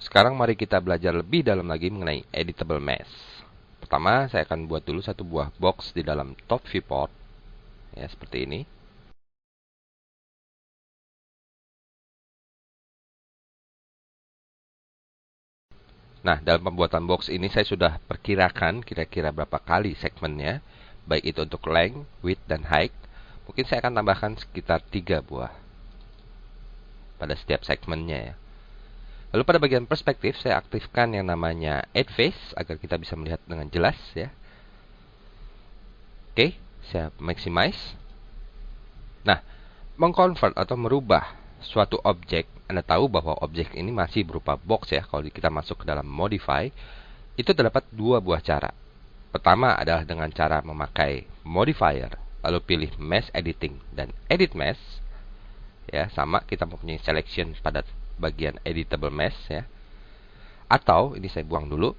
Sekarang mari kita belajar lebih dalam lagi mengenai editable mesh. Pertama, saya akan buat dulu satu buah box di dalam top viewport. Ya, seperti ini. Nah, dalam pembuatan box ini saya sudah perkirakan kira-kira berapa kali segmennya, baik itu untuk length, width, dan height. Mungkin saya akan tambahkan sekitar 3 buah pada setiap segmennya ya. Lalu pada bagian perspektif, saya aktifkan yang namanya Add Face agar kita bisa melihat dengan jelas ya. Oke, saya maximize. Nah, mengconvert atau merubah suatu objek, Anda tahu bahwa objek ini masih berupa box ya. Kalau kita masuk ke dalam modify, itu terdapat 2 buah cara. Pertama adalah dengan cara memakai modifier, lalu pilih mesh editing dan edit mesh. Ya, sama kita mempunyai selection pada bagian editable mesh ya. Atau ini saya buang dulu.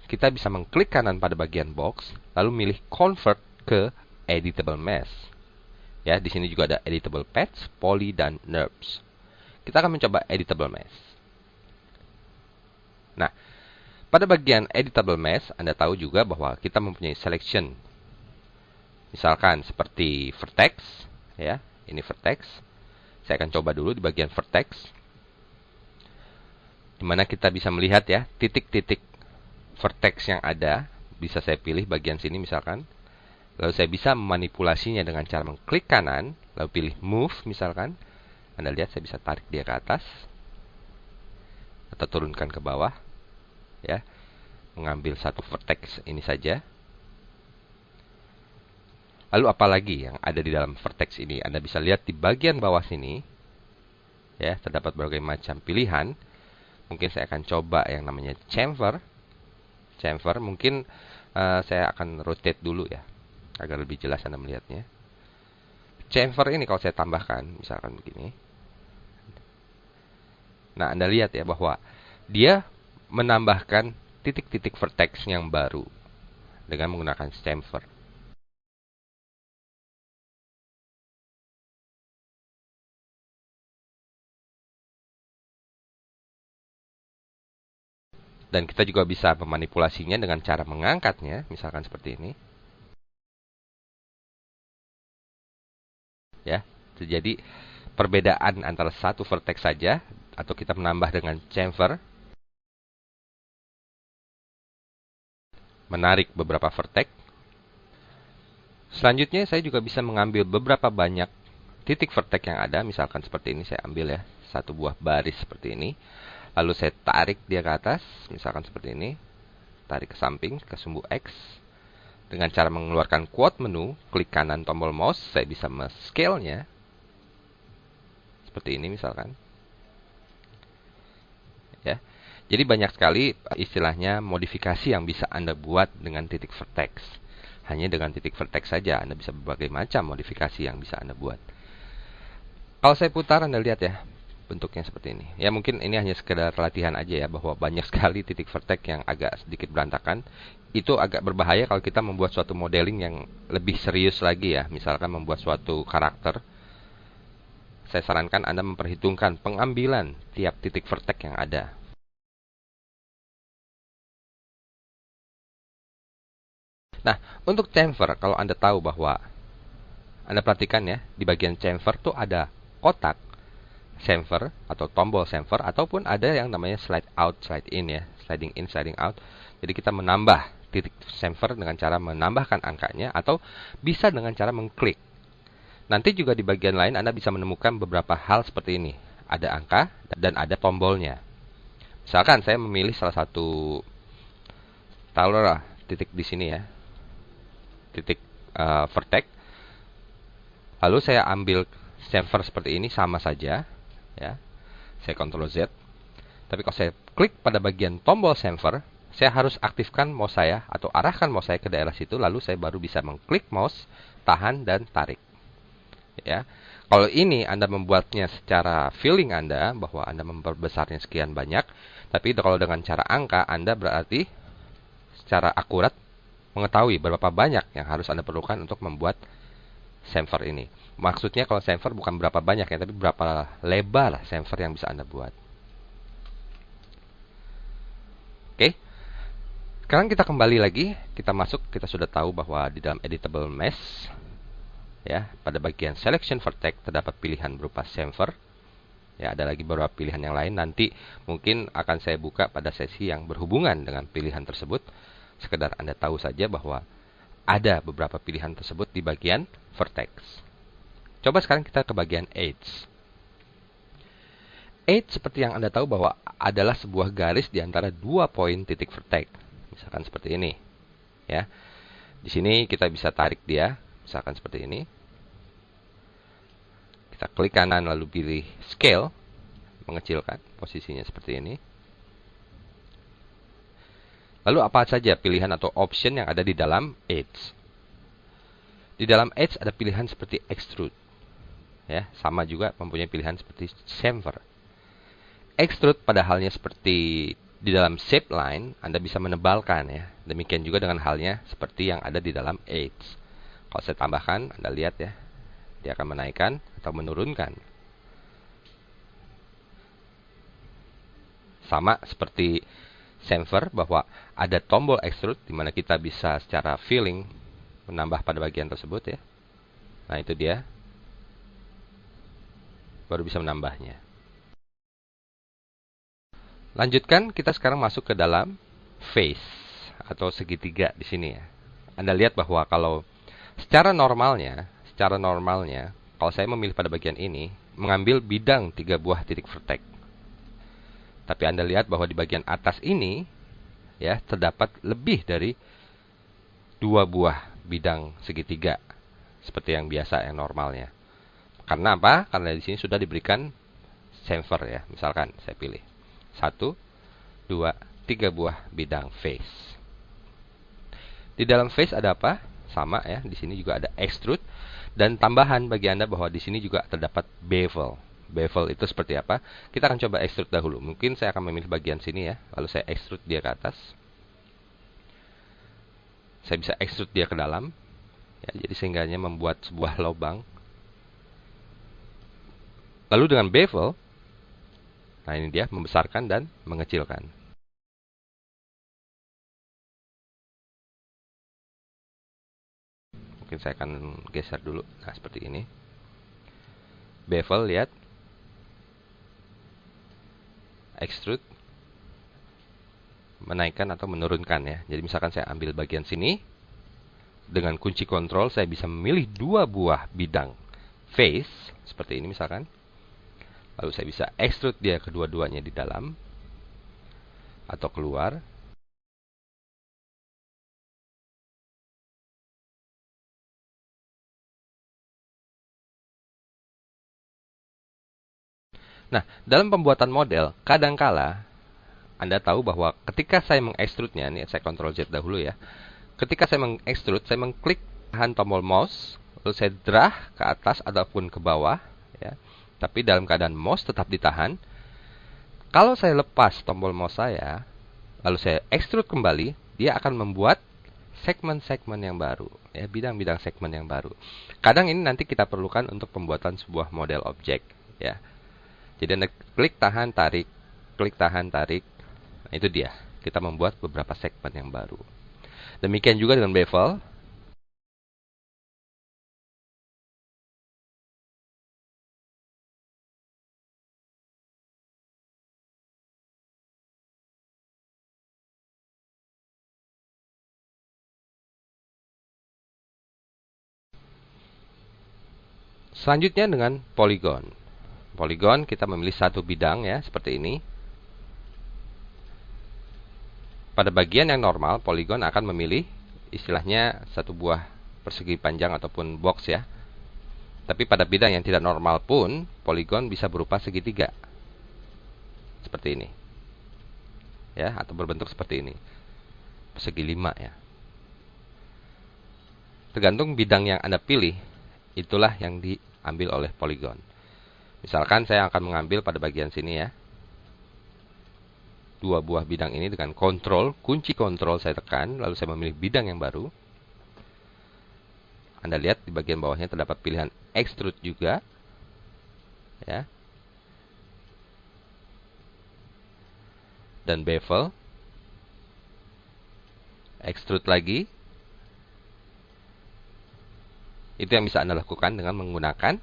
Kita bisa mengklik kanan pada bagian box, lalu milih convert ke editable mesh. Ya, di sini juga ada editable patch, poly dan NURBS. Kita akan mencoba editable mesh. Nah, pada bagian editable mesh, Anda tahu juga bahwa kita mempunyai selection. Misalkan seperti vertex, ya, ini vertex. Saya akan coba dulu di bagian vertex, di mana kita bisa melihat ya, titik-titik vertex yang ada. Bisa saya pilih bagian sini misalkan. Lalu saya bisa memanipulasinya dengan cara mengklik kanan, lalu pilih move misalkan. Anda lihat saya bisa tarik dia ke atas atau turunkan ke bawah. Ya, mengambil satu vertex ini saja. Lalu apalagi yang ada di dalam vertex ini? Anda bisa lihat di bagian bawah sini. Ya, terdapat berbagai macam pilihan. Mungkin saya akan coba yang namanya chamfer. Chamfer mungkin saya akan rotate dulu ya, agar lebih jelas Anda melihatnya. Chamfer ini kalau saya tambahkan, misalkan begini. Nah, Anda lihat ya bahwa dia menambahkan titik-titik vertex yang baru dengan menggunakan chamfer. Dan kita juga bisa memanipulasinya dengan cara mengangkatnya, misalkan seperti ini. Ya, terjadi perbedaan antara satu vertex saja, atau kita menambah dengan chamfer, menarik beberapa vertex. Selanjutnya saya juga bisa mengambil beberapa banyak titik vertex yang ada, misalkan seperti ini saya ambil ya, satu buah baris seperti ini. Lalu saya tarik dia ke atas, misalkan seperti ini. Tarik ke samping, ke sumbu X. Dengan cara mengeluarkan quote menu, klik kanan tombol mouse, saya bisa men-scale-nya. Seperti ini misalkan. Ya. Jadi banyak sekali istilahnya modifikasi yang bisa Anda buat dengan titik vertex. Hanya dengan titik vertex saja Anda bisa berbagai macam modifikasi yang bisa Anda buat. Kalau saya putar, Anda lihat ya, bentuknya seperti ini. Ya, mungkin ini hanya sekedar latihan aja ya, bahwa banyak sekali titik vertex yang agak sedikit berantakan. Itu agak berbahaya kalau kita membuat suatu modeling yang lebih serius lagi ya. Misalkan membuat suatu karakter. Saya sarankan Anda memperhitungkan pengambilan tiap titik vertex yang ada. Nah, untuk chamfer, kalau Anda tahu bahwa Anda perhatikan ya, di bagian chamfer tuh ada kotak chamfer atau tombol chamfer, ataupun ada yang namanya slide out, slide in ya, sliding in, sliding out. Jadi kita menambah titik chamfer dengan cara menambahkan angkanya, atau bisa dengan cara mengklik. Nanti juga di bagian lain Anda bisa menemukan beberapa hal seperti ini. Ada angka dan ada tombolnya. Misalkan saya memilih salah satu, taruhlah titik di sini ya, titik vertex. Lalu saya ambil chamfer seperti ini, sama saja ya. Saya Ctrl Z. Tapi kalau saya klik pada bagian tombol chamfer, saya harus aktifkan mouse saya atau arahkan mouse saya ke daerah situ, lalu saya baru bisa mengklik mouse, tahan dan tarik. Ya. Kalau ini Anda membuatnya secara feeling Anda bahwa Anda memperbesarnya sekian banyak, tapi kalau dengan cara angka Anda berarti secara akurat mengetahui berapa banyak yang harus Anda perlukan untuk membuat chamfer ini. Maksudnya kalau chamfer bukan berapa banyak ya, tapi berapa lebar chamfer yang bisa Anda buat. Sekarang kita kembali lagi, kita masuk, kita sudah tahu bahwa di dalam editable mesh, ya, pada bagian selection vertex terdapat pilihan berupa chamfer. Ya, ada lagi beberapa pilihan yang lain, nanti mungkin akan saya buka pada sesi yang berhubungan dengan pilihan tersebut. Sekedar Anda tahu saja bahwa ada beberapa pilihan tersebut di bagian vertex. Coba sekarang kita ke bagian edge. Edge seperti yang Anda tahu bahwa adalah sebuah garis di antara dua poin titik vertex. Misalkan seperti ini, ya. Di sini kita bisa tarik dia, misalkan seperti ini. Kita klik kanan lalu pilih scale, mengecilkan posisinya seperti ini. Lalu apa saja pilihan atau option yang ada di dalam edge? Di dalam edge ada pilihan seperti extrude, ya, sama juga mempunyai pilihan seperti chamfer. Extrude pada halnya seperti di dalam shape line, Anda bisa menebalkan, ya. Demikian juga dengan halnya seperti yang ada di dalam edge. Kalau saya tambahkan, Anda lihat, ya, dia akan menaikkan atau menurunkan. Sama seperti chamfer, bahwa ada tombol extrude di mana kita bisa secara feeling menambah pada bagian tersebut, ya. Nah, itu dia. Baru bisa menambahnya. Lanjutkan, kita sekarang masuk ke dalam face atau segitiga di sini, ya. Anda lihat bahwa kalau secara normalnya, kalau saya memilih pada bagian ini, mengambil bidang 3 buah titik vertex. Tapi Anda lihat bahwa di bagian atas ini, ya, terdapat lebih dari 2 buah bidang segitiga seperti yang biasa, yang normalnya. Karena apa? Karena di sini sudah diberikan chamfer, ya. Misalkan saya pilih 1, 2, 3 buah bidang face. Di dalam face ada apa? Sama, ya. Di sini juga ada extrude, dan tambahan bagi Anda bahwa di sini juga terdapat bevel. Bevel itu seperti apa? Kita akan coba extrude dahulu. Mungkin saya akan memilih bagian sini, ya. Lalu saya extrude dia ke atas. Saya bisa extrude dia ke dalam, ya, jadi sehingganya membuat sebuah lubang. Lalu dengan bevel, nah ini dia, membesarkan dan mengecilkan. Mungkin saya akan geser dulu. Nah, seperti ini. Bevel, lihat. Extrude. Menaikkan atau menurunkan, ya. Jadi misalkan saya ambil bagian sini. Dengan kunci kontrol, saya bisa memilih 2 buah bidang face. Seperti ini misalkan. Lalu saya bisa extrude dia kedua-duanya di dalam. Atau keluar. Nah, dalam pembuatan model, kadangkala Anda tahu bahwa ketika saya mengekstrudnya, ini saya Ctrl Z dahulu, ya. Ketika saya mengekstrud, saya mengklik tahan tombol mouse, lalu saya drag ke atas ataupun ke bawah, ya. Tapi dalam keadaan mouse tetap ditahan. Kalau saya lepas tombol mouse saya, lalu saya ekstrud kembali, dia akan membuat segmen-segmen yang baru, ya, bidang-bidang segmen yang baru. Kadang ini nanti kita perlukan untuk pembuatan sebuah model objek, ya. Jadi Anda klik tahan tarik, klik tahan tarik. Nah, itu dia. Kita membuat beberapa segmen yang baru. Demikian juga dengan bevel. Selanjutnya dengan polygon. Polygon kita memilih satu bidang, ya, seperti ini. Pada bagian yang normal, polygon akan memilih istilahnya satu buah persegi panjang ataupun box, ya. Tapi pada bidang yang tidak normal pun, polygon bisa berupa segitiga. Seperti ini. Ya, atau berbentuk seperti ini. Persegi 5, ya. Tergantung bidang yang Anda pilih, itulah yang diambil oleh polygon. Misalkan saya akan mengambil pada bagian sini, ya. 2 buah bidang ini dengan kontrol, kunci kontrol saya tekan, lalu saya memilih bidang yang baru. Anda lihat di bagian bawahnya terdapat pilihan extrude juga, ya. Dan bevel. extrude lagi. Itu yang bisa Anda lakukan dengan menggunakan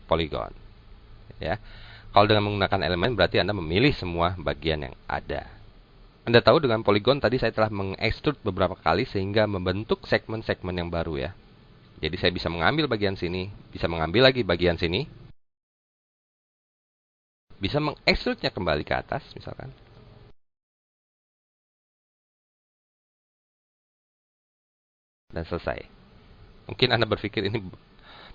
polygon. Ya. Kalau dengan menggunakan elemen berarti Anda memilih semua bagian yang ada. Anda tahu dengan polygon tadi saya telah mengextrude beberapa kali sehingga membentuk segmen-segmen yang baru ya. Jadi saya bisa mengambil bagian sini, bisa mengambil lagi bagian sini, bisa mengextrude-nya kembali ke atas misalkan. Dan selesai. Mungkin Anda berpikir ini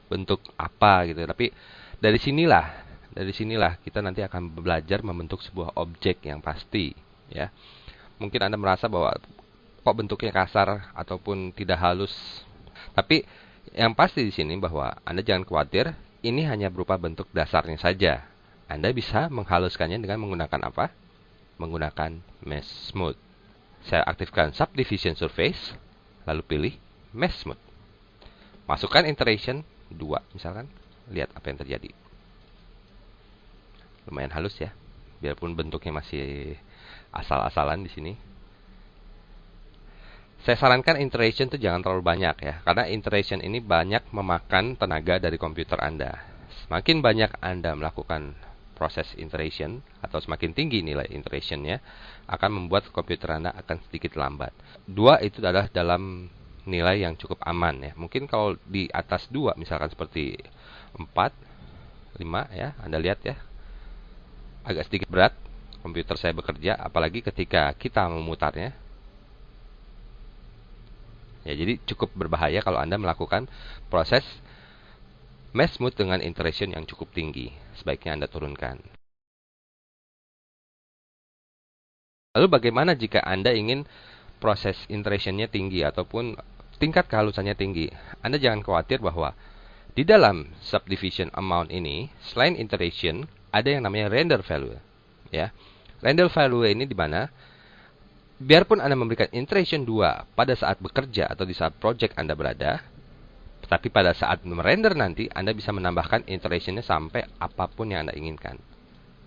bentuk apa gitu, tapi dari sinilah kita nanti akan belajar membentuk sebuah objek yang pasti ya. Mungkin Anda merasa bahwa kok bentuknya kasar ataupun tidak halus. Tapi yang pasti di sini bahwa Anda jangan khawatir, ini hanya berupa bentuk dasarnya saja. Anda bisa menghaluskannya dengan menggunakan apa? Menggunakan Mesh Smooth. Saya aktifkan Subdivision Surface, lalu pilih Mesh Smooth. Masukkan iteration 2 misalkan. Lihat apa yang terjadi. Lumayan halus ya. Biarpun bentuknya masih asal-asalan di sini. Saya sarankan iteration itu jangan terlalu banyak ya. Karena iteration ini banyak memakan tenaga dari komputer Anda. Semakin banyak Anda melakukan proses iteration atau semakin tinggi nilai iterationnya akan membuat komputer Anda akan sedikit lambat. 2 itu adalah dalam nilai yang cukup aman ya. Mungkin kalau di atas 2 misalkan seperti 4, 5 ya, Anda lihat ya. Agak sedikit berat komputer saya bekerja, apalagi ketika kita memutarnya. Ya, jadi cukup berbahaya kalau Anda melakukan proses Mesh Smooth dengan iteration yang cukup tinggi. Sebaiknya Anda turunkan. Lalu bagaimana jika Anda ingin proses iteration-nya tinggi ataupun tingkat kehalusannya tinggi? Anda jangan khawatir bahwa di dalam subdivision amount ini, selain iteration, ada yang namanya render value. Ya. Render value ini di mana biarpun Anda memberikan iteration 2 pada saat bekerja atau di saat project Anda berada, tetapi pada saat merender nanti Anda bisa menambahkan iteration-nya sampai apapun yang Anda inginkan.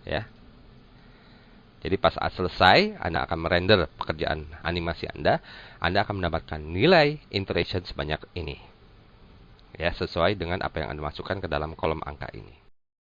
Ya. Jadi pas saat selesai, Anda akan merender pekerjaan animasi Anda akan mendapatkan nilai iteration sebanyak ini. Ya, sesuai dengan apa yang Anda masukkan ke dalam kolom angka ini.